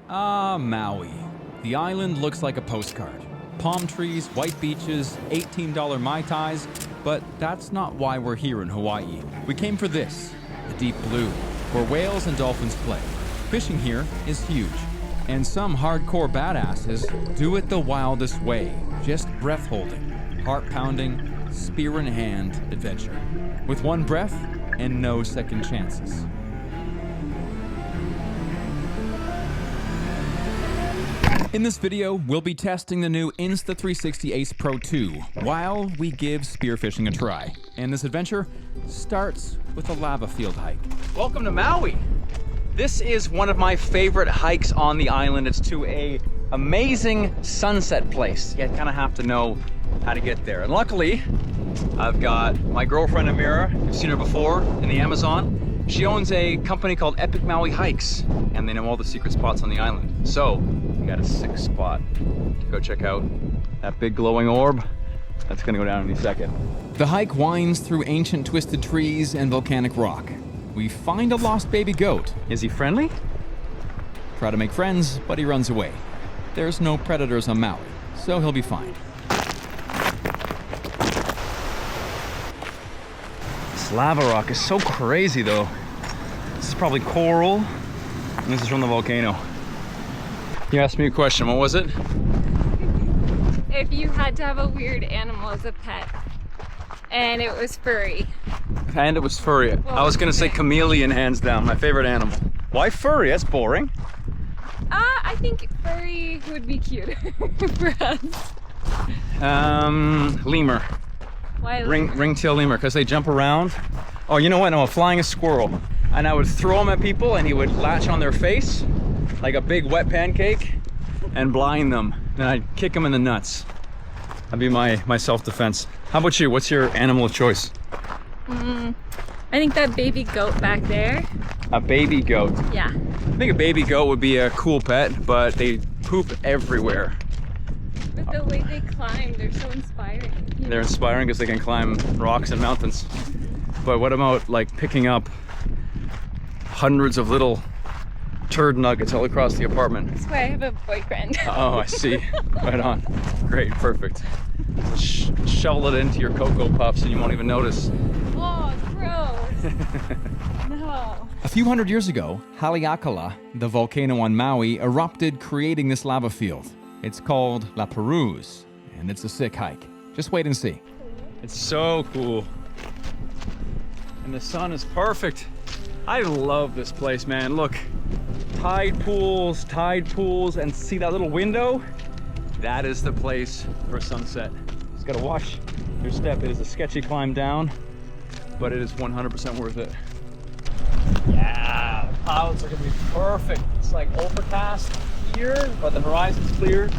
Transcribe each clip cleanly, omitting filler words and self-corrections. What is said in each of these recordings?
Ah, Maui. The island looks like a postcard. Palm trees, white beaches, $18 Mai Tais, but that's not why we're here in Hawaii. We came for this, the deep blue, where whales and dolphins play. Fishing here is huge, and some hardcore badasses do it the wildest way, just breath-holding, heart-pounding, spear-in-hand adventure, with one breath and no second chances. In this video, we'll be testing the new Insta360 Ace Pro 2 while we give spearfishing a try. And this adventure starts with a lava field hike. Welcome to Maui. This is one of my favorite hikes on the island. It's to an amazing sunset place. You kind of have to know how to get there. And luckily, I've got my girlfriend Amira. You've seen her before in the Amazon. She owns a company called Epic Maui Hikes, and they know all the secret spots on the island. So, we got a sick spot to go check out. That big glowing orb, that's gonna go down any second. The hike winds through ancient twisted trees and volcanic rock. We find a lost baby goat. Is he friendly? Try to make friends, but he runs away. There's no predators on Maui, so he'll be fine. This lava rock is so crazy though. This is probably coral, and this is from the volcano. You asked me a question, what was it? If you had to have a weird animal as a pet, and it was furry. And it was furry. I was gonna say chameleon, hands down, my favorite animal. Why furry? That's boring. I think furry would be cuter for us. Lemur. Why lemur? Ringtail lemur, because they jump around. Oh, you know what? No, a flying squirrel. And I would throw him at people and he would latch on their face like a big wet pancake and blind them. And I'd kick them in the nuts. That'd be my self-defense. How about you? What's your animal of choice? I think that baby goat back there. A baby goat? Yeah. I think a baby goat would be a cool pet, but they poop everywhere. But the way they climb, they're so inspiring. They're inspiring because they can climb rocks and mountains. But what about like picking up hundreds of little turd nuggets all across the apartment? That's why I have a boyfriend. Oh, I see. Right on. Great, perfect. Shovel it into your Cocoa Puffs and you won't even notice. Oh, gross. No. A few hundred years ago, Haleakala, the volcano on Maui, erupted, creating this lava field. It's called La Perouse, and it's a sick hike. Just wait and see. It's so cool. And the sun is perfect. I love this place, man. Look, tide pools, and see that little window? That is the place for sunset. Just gotta watch your step. It is a sketchy climb down, but it is 100% worth it. Yeah, the clouds are gonna be perfect. It's like overcast here, but the horizon's clear.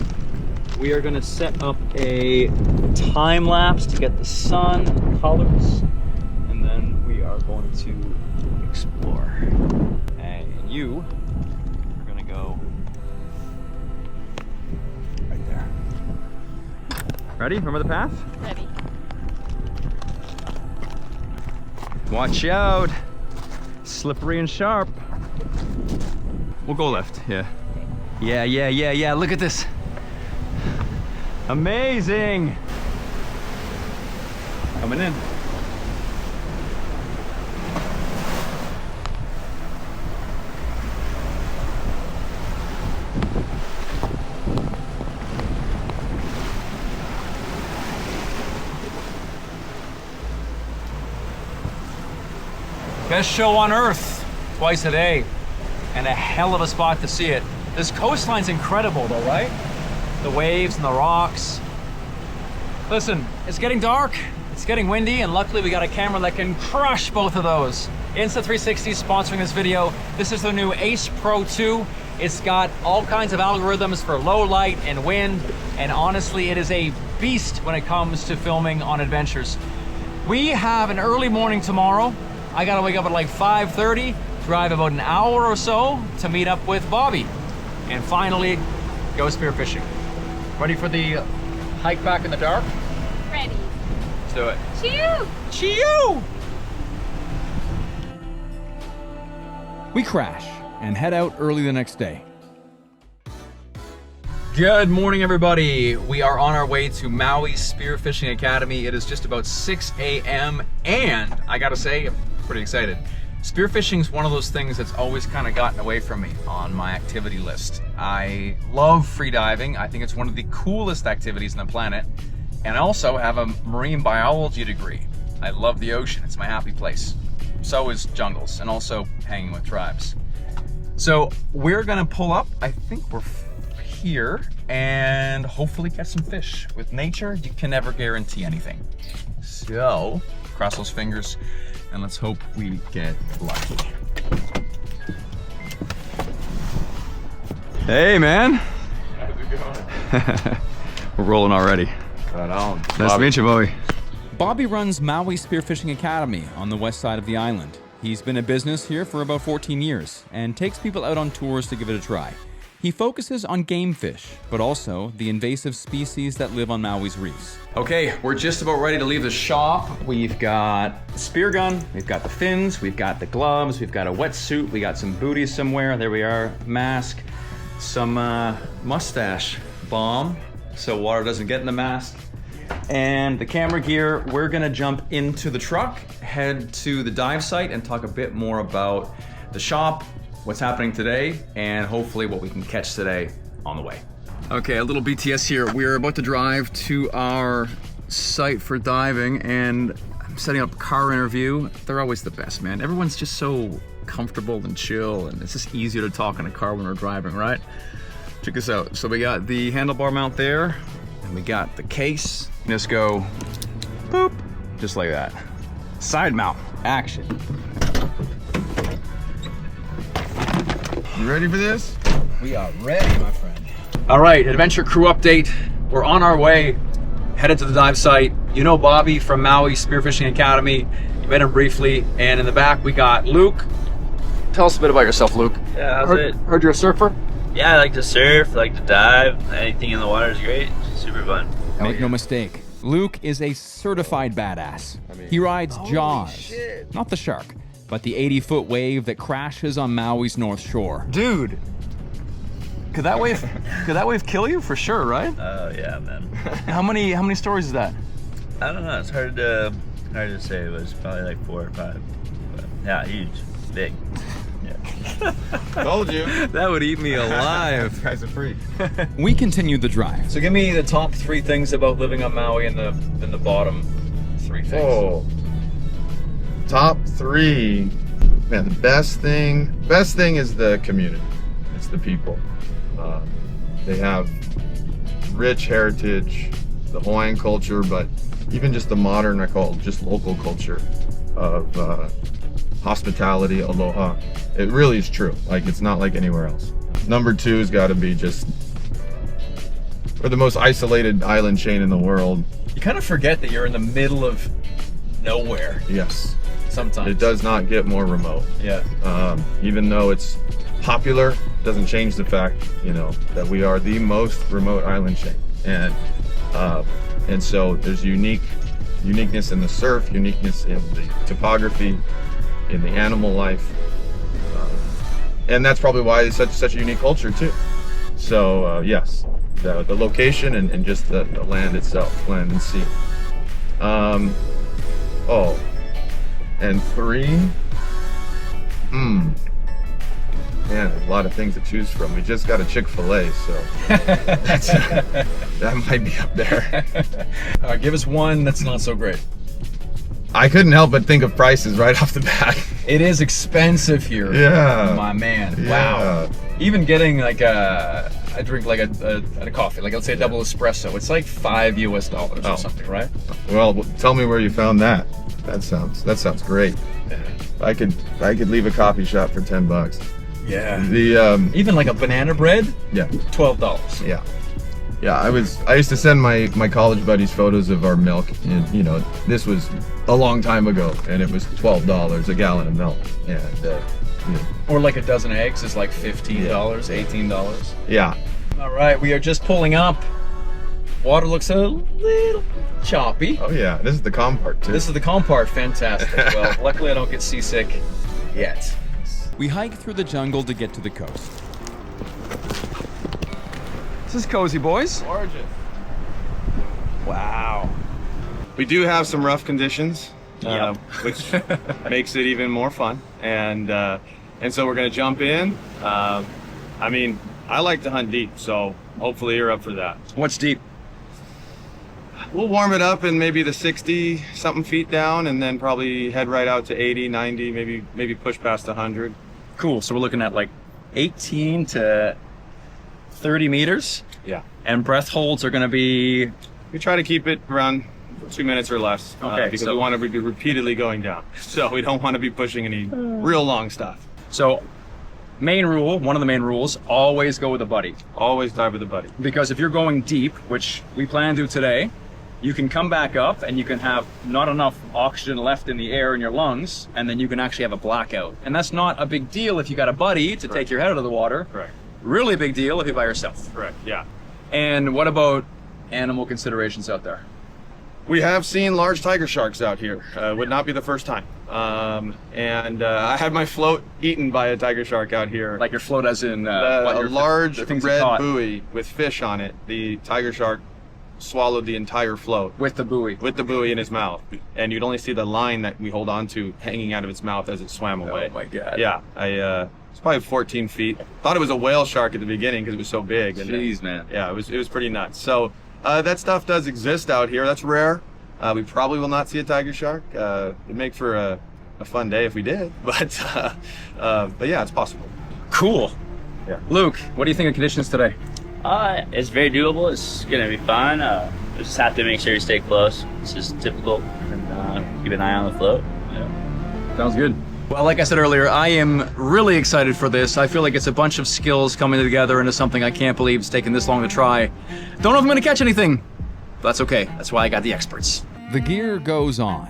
We are gonna set up a time lapse to get the sun and colors, and then we are going to explore. And you are gonna go right there. Ready? Remember the path? Ready. Watch out! Slippery and sharp. We'll go left, yeah. Yeah, look at this. Amazing! Coming in. Best show on earth, twice a day, and a hell of a spot to see it. This coastline's incredible though, right? The waves and the rocks. Listen, it's getting dark, it's getting windy, and luckily we got a camera that can crush both of those. Insta360 is sponsoring this video. This is the new Ace Pro 2. It's got all kinds of algorithms for low light and wind, and honestly, it is a beast when it comes to filming on adventures. We have an early morning tomorrow. I gotta wake up at like 5:30, drive about an hour or so to meet up with Bobby, and finally go spearfishing. Ready for the hike back in the dark? Ready. Let's do it. Chew! Chew! We crash and head out early the next day. Good morning, everybody. We are on our way to Maui Spearfishing Academy. It is just about 6 a.m. and I gotta say, I'm pretty excited. Spearfishing is one of those things that's always kind of gotten away from me on my activity list. I love freediving. I think it's one of the coolest activities on the planet. And I also have a marine biology degree. I love the ocean. It's my happy place. So is jungles and also hanging with tribes. So we're gonna pull up. I think we're here and hopefully catch some fish. With nature, you can never guarantee anything. So cross those fingers and let's hope we get lucky. Hey man. How's it going? We're rolling already. Right on. Nice to meet you, Maui. Bobby runs Maui Spearfishing Academy on the west side of the island. He's been in business here for about 14 years and takes people out on tours to give it a try. He focuses on game fish, but also the invasive species that live on Maui's reefs. Okay, we're just about ready to leave the shop. We've got the spear gun, we've got the fins, we've got the gloves, we've got a wetsuit, we got some booties somewhere, there we are, mask, some mustache balm so water doesn't get in the mask, and the camera gear. We're gonna jump into the truck, head to the dive site and talk a bit more about the shop, what's happening today, and hopefully what we can catch today on the way. Okay, a little BTS here. We're about to drive to our site for diving and I'm setting up a car interview. They're always the best, man. Everyone's just so comfortable and chill and it's just easier to talk in a car when we're driving, right? Check this out. So we got the handlebar mount there and we got the case. Just go boop, just like that. Side mount, action. You ready for this? We are ready, my friend. All right, adventure crew update. We're on our way, headed to the dive site. You know Bobby from Maui Spearfishing Academy. You met him briefly. And in the back, we got Luke. Tell us a bit about yourself, Luke. Yeah, how's it? Heard you're a surfer? Yeah, I like to surf, I like to dive. Anything in the water is great. Super fun. Make no mistake, Luke is a certified badass. He rides Jaws, not the shark, but the 80-foot wave that crashes on Maui's north shore. Dude, could that wave kill you for sure, right? Oh yeah, man. How many stories is that? I don't know. It's hard to say. It was probably like 4 or 5. But yeah, huge, big. Yeah. Told you. That would eat me alive. This guy's a freak. We continued the drive. So give me the top 3 things about living on Maui and the bottom 3 things. Oh. Top 3. Man, the best thing is the community. It's the people. They have rich heritage, the Hawaiian culture, but even just the modern, I call it just local culture of hospitality, aloha. It really is true. Like, it's not like anywhere else. Number 2 has got to be just, we're the most isolated island chain in the world. You kind of forget that you're in the middle of nowhere. Yes. Sometimes. It does not get more remote. Yeah. Even though it's popular, doesn't change the fact, that we are the most remote island chain. And so there's uniqueness in the surf, uniqueness in the topography, in the animal life. And that's probably why it's such a unique culture too. So yes, the location and just the land itself, land and sea. And 3, man, a lot of things to choose from. We just got a Chick-fil-A, so that might be up there. Give us one that's not so great. I couldn't help but think of prices right off the bat. It is expensive here. Yeah. My man. Yeah. Wow. Even getting like a drink like a coffee, like let's say a double espresso, it's like $5 US or something, right? Well, tell me where you found that. That sounds great. Yeah. I could leave a coffee shop for $10. Yeah. The even like a banana bread? Yeah. $12. Yeah. Yeah, I used to send my college buddies photos of our milk, and this was a long time ago, and it was $12 a gallon of milk, and or like a dozen eggs is like $15, $18. Yeah. All right, we are just pulling up. Water looks a little choppy. Oh yeah, this is the calm part too. This is the calm part, fantastic. Well, luckily I don't get seasick yet. We hike through the jungle to get to the coast. This is cozy, boys. Gorgeous. Wow. We do have some rough conditions, Yep. which makes it even more fun. And so we're gonna jump in. I mean, I like to hunt deep, so hopefully you're up for that. What's deep? We'll warm it up in maybe the 60 something feet down, and then probably head right out to 80, 90, maybe push past 100. Cool. So we're looking at like 18 to 30 meters. Yeah. And breath holds are going to be... We try to keep it around 2 minutes or less, Okay, because so- we want to be repeatedly going down. So we don't want to be pushing any real long stuff. So main rule, one of the main rules, always go with a buddy. Always dive with a buddy. Because if you're going deep, which we plan to do today, you can come back up and you can have not enough oxygen left in the air in your lungs, and then you can actually have a blackout. And that's not a big deal if you got a buddy to take your head out of the water. Correct. Really big deal if you're by yourself. Correct, yeah. And what about animal considerations out there? We have seen large tiger sharks out here. Would not be the first time. I had my float eaten by a tiger shark out here. Like your float as in... A large the things you red caught buoy with fish on it. The tiger shark swallowed the entire float with the buoy. with the buoy in his mouth, and you'd only see the line that we hold on to hanging out of its mouth as it swam away. Oh my God. Yeah, it's probably 14 feet. Thought it was a whale shark at the beginning because it was so big. And Jeez, man. yeah, it was pretty nuts. So that stuff does exist out here. That's rare. We probably will not see a tiger shark. It'd make for a fun day if we did, but yeah, it's possible. Cool. Yeah. Luke, what do you think of conditions today? It's very doable. It's gonna be fun. We just have to make sure you stay close. It's just typical, and keep an eye on the float. Yeah. Sounds good. Well, like I said earlier, I am really excited for this. I feel like it's a bunch of skills coming together into something I can't believe it's taken this long to try. Don't know if I'm gonna catch anything, but that's okay. That's why I got the experts. The gear goes on,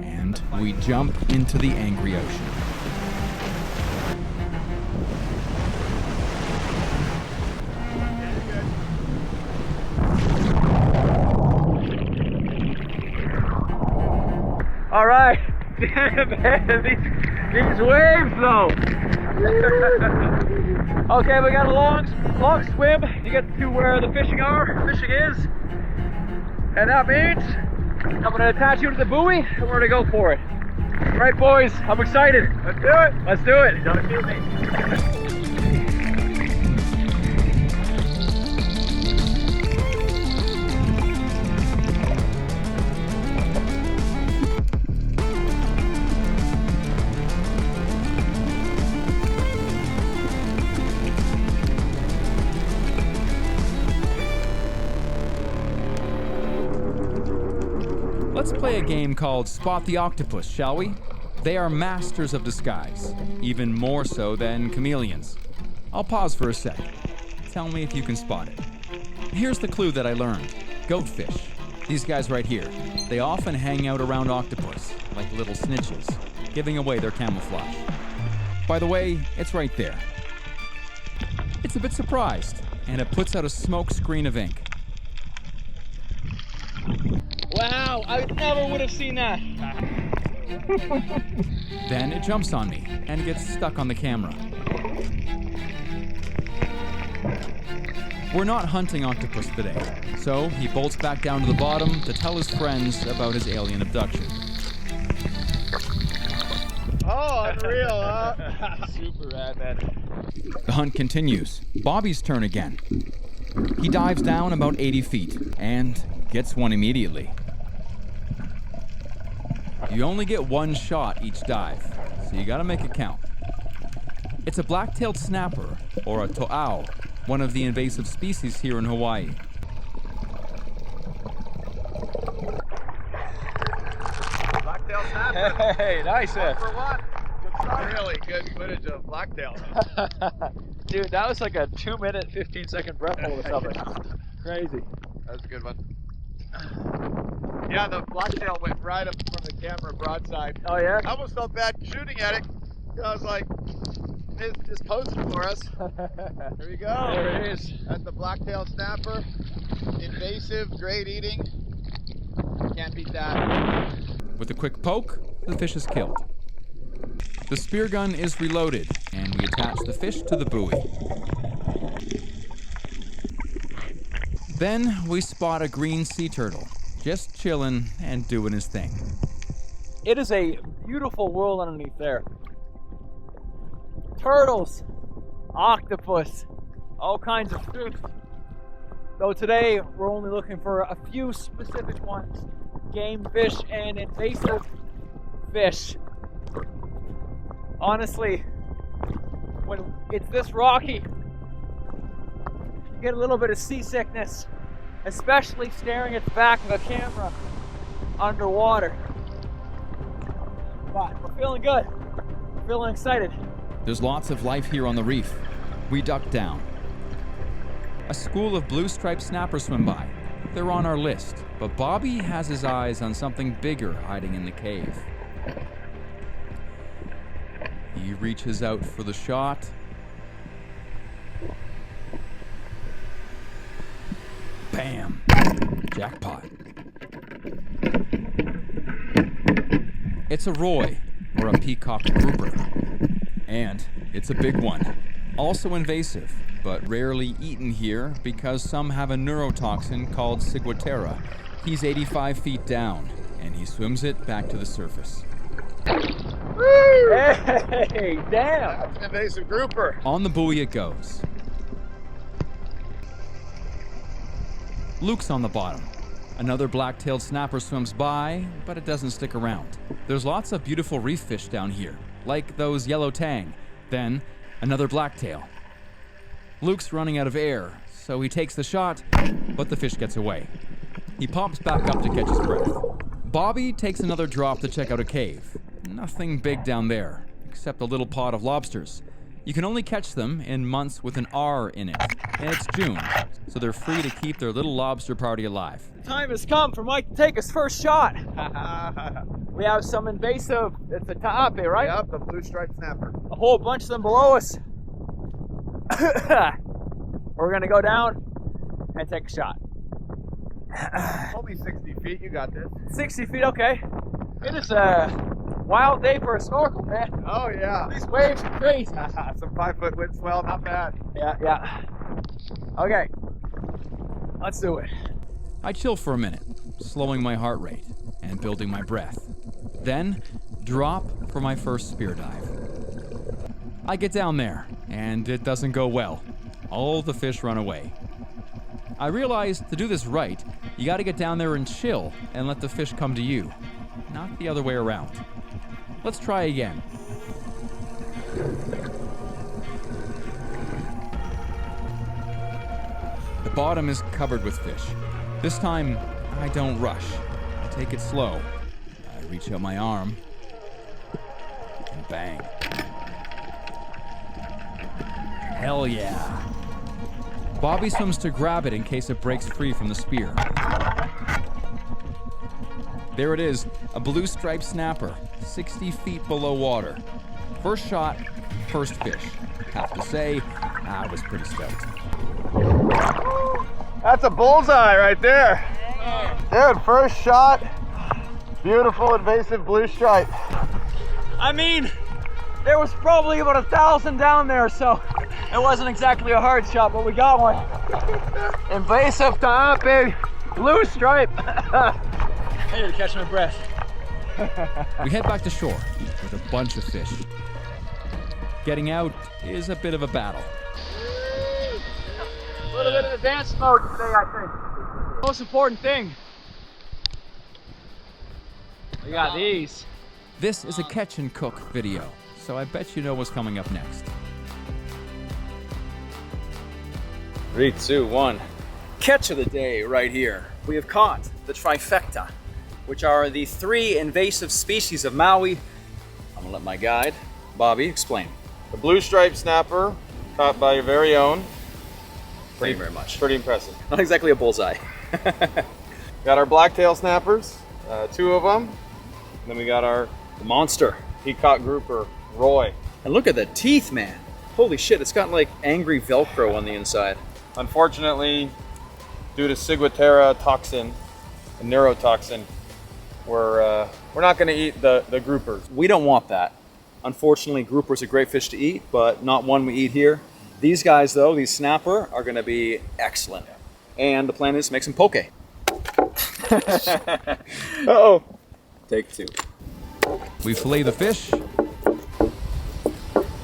and we jump into the angry ocean. All right, damn man, these waves though. Okay, we got a long swim to get to where the fishing is, and that means I'm gonna attach you to the buoy and we're gonna go for it. All right, boys, I'm excited. Let's do it. Let's do it. Don't kill me. Let's play a game called Spot the Octopus, shall we? They are masters of disguise, even more so than chameleons. I'll pause for a sec. Tell me if you can spot it. Here's the clue that I learned. Goatfish. These guys right here. They often hang out around octopus, like little snitches, giving away their camouflage. By the way, it's right there. It's a bit surprised, and it puts out a smoke screen of ink. Wow, I never would have seen that. Then it jumps on me and gets stuck on the camera. We're not hunting octopus today, so he bolts back down to the bottom to tell his friends about his alien abduction. Oh, unreal, huh? Super rad, man. The hunt continues. Bobby's turn again. He dives down about 80 feet and gets one immediately. You only get one shot each dive, so you gotta make it count. It's a black-tailed snapper, or a to'au, one of the invasive species here in Hawaii. Blacktail snapper. Hey, nice. One for one. Really good footage of blacktail. Dude, that was like a 2-minute, 15-second breath hold or something. Crazy. That was a good one. Yeah, the blacktail went right up from the camera broadside. Oh yeah? I almost felt bad shooting at it. I was like, it's just posing for us. There you go. There it is. That's the blacktail snapper. Invasive, great eating. Can't beat that. With a quick poke, the fish is killed. The spear gun is reloaded, and we attach the fish to the buoy. Then we spot a green sea turtle, just chilling and doing his thing. It is a beautiful world underneath there. Turtles, octopus, all kinds of fish. Though today we're only looking for a few specific ones. Game fish and invasive fish. Honestly, when it's this rocky, you get a little bit of seasickness, especially staring at the back of a camera underwater. But we're feeling good. We're feeling excited. There's lots of life here on the reef. We duck down. A school of blue-striped snappers swim by. They're on our list, but Bobby has his eyes on something bigger hiding in the cave. He reaches out for the shot. Bam! Jackpot. It's a Roy, or a peacock grouper. And it's a big one. Also invasive, but rarely eaten here because some have a neurotoxin called ciguatera. He's 85 feet down, and he swims it back to the surface. Hey, damn! That's an invasive grouper. On the buoy it goes. Luke's on the bottom. Another black-tailed snapper swims by, but it doesn't stick around. There's lots of beautiful reef fish down here, like those yellow tang. Then, another blacktail. Luke's running out of air, so he takes the shot, but the fish gets away. He pops back up to catch his breath. Bobby takes another drop to check out a cave. Nothing big down there, except a little pod of lobsters. You can only catch them in months with an R in it, and it's June, so they're free to keep their little lobster party alive. The time has come for Mike to take his first shot. We have some invasive, it's a tape, right? Yep, the blue striped snapper. A whole bunch of them below us. We're gonna go down and take a shot. Only 60 feet, you got this. 60 feet, okay. It is a wild day for a snorkel, man. Oh yeah. These waves are crazy. Some 5-foot wind swell, not bad. Yeah. Okay, let's do it. I chill for a minute, slowing my heart rate and building my breath. Then, drop for my first spear dive. I get down there, and it doesn't go well. All the fish run away. I realize to do this right, you gotta get down there and chill and let the fish come to you, not the other way around. Let's try again. The bottom is covered with fish. This time, I don't rush. I take it slow. I reach out my arm, and bang. Hell yeah. Bobby swims to grab it in case it breaks free from the spear. There it is, a blue striped snapper, 60 feet below water. First shot, first fish. Have to say, I was pretty stoked. That's a bullseye right there. Dude, first shot. Beautiful invasive blue stripe. I mean, there was probably about 1,000 down there, so it wasn't exactly a hard shot, but we got one. Invasive tape, blue stripe. I need to catch my breath. We head back to shore with a bunch of fish. Getting out is a bit of a battle. A little bit of advanced mode today, I think. Most important thing. We got these. This is a catch and cook video, so I bet you know what's coming up next. 3, 2, 1. Catch of the day right here. We have caught the trifecta, which are the 3 invasive species of Maui. I'm gonna let my guide, Bobby, explain. The blue striped snapper, caught by your very own. Thank you very much. Pretty impressive. Not exactly a bullseye. Got our blacktail snappers, 2 of them. And then we got our The monster. peacock grouper, Roy. And look at the teeth, man. Holy shit, it's got like angry Velcro on the inside. Unfortunately, due to ciguatera toxin, a neurotoxin, we're not going to eat the groupers. We don't want that. Unfortunately, grouper's a great fish to eat, but not one we eat here. These guys though, these snapper, are gonna be excellent. and the plan is to make some poke. Uh-oh. Take 2. We fillet the fish,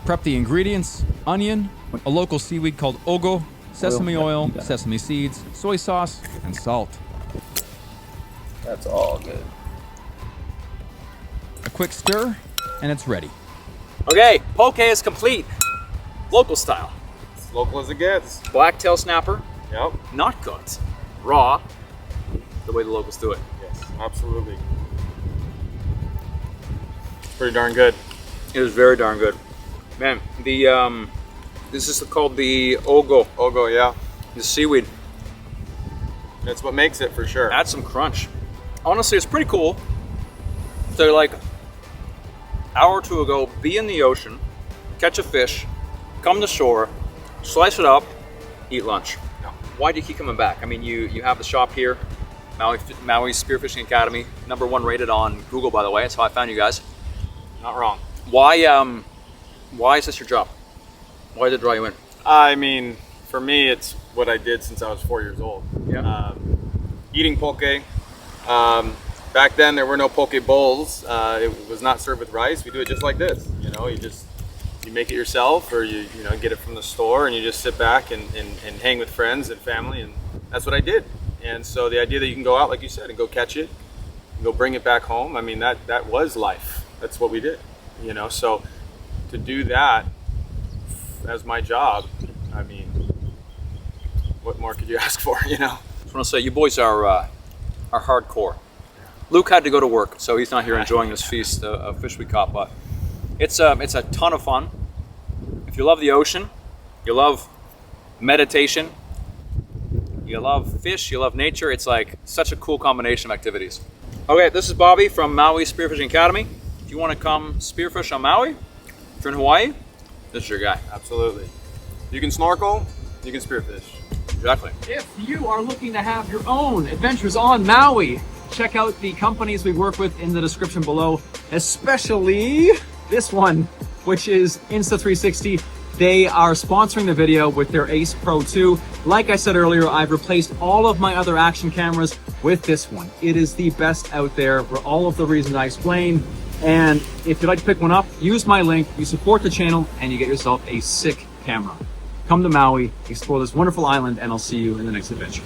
prep the ingredients, onion, a local seaweed called ogo, sesame oil, sesame seeds, soy sauce, and salt. That's all good. A quick stir, and it's ready. Okay, poke is complete. Local style. As local as it gets. Blacktail snapper, Yep. not cooked. Raw, the way the locals do it. Yes, absolutely. It's pretty darn good. It is very darn good. Man, the this is called the ogo, Ogo, yeah. the seaweed. That's what makes it for sure. Add some crunch. Honestly, it's pretty cool to, like, hour or two ago, be in the ocean, catch a fish, come to shore, slice it up, eat lunch. Yeah. Why do you keep coming back? I mean, you have the shop here, Maui Spearfishing Academy, #1 rated on Google, by the way. That's how I found you guys. Not wrong. Why is this your job? Why did it draw you in? I mean, for me, it's what I did since I was 4 years old. Yeah. Eating poke. Back then, there were no poke bowls. It was not served with rice. We do it just like this. You know, you make it yourself, or you get it from the store, and you just sit back and hang with friends and family, and that's what I did. And so the idea that you can go out, like you said, and go catch it, and go bring it back home. I mean, that was life. That's what we did. You know, so to do that as my job, I mean, what more could you ask for? You know. I just want to say, you boys are hardcore. Luke had to go to work, so he's not here enjoying this feast of fish we caught. But it's a ton of fun. If you love the ocean, you love meditation, you love fish, you love nature, it's like such a cool combination of activities. Okay, this is Bobby from Maui Spearfishing Academy. If you want to come spearfish on Maui, if you're in Hawaii, this is your guy. Absolutely. You can snorkel, you can spearfish. Exactly. If you are looking to have your own adventures on Maui, check out the companies we work with in the description below, especially this one, which is Insta360. They are sponsoring the video with their Ace Pro 2. Like I said earlier, I've replaced all of my other action cameras with this one. It is the best out there for all of the reasons I explained. And if you'd like to pick one up, use my link, you support the channel, and you get yourself a sick camera. Come to Maui, explore this wonderful island, and I'll see you in the next adventure.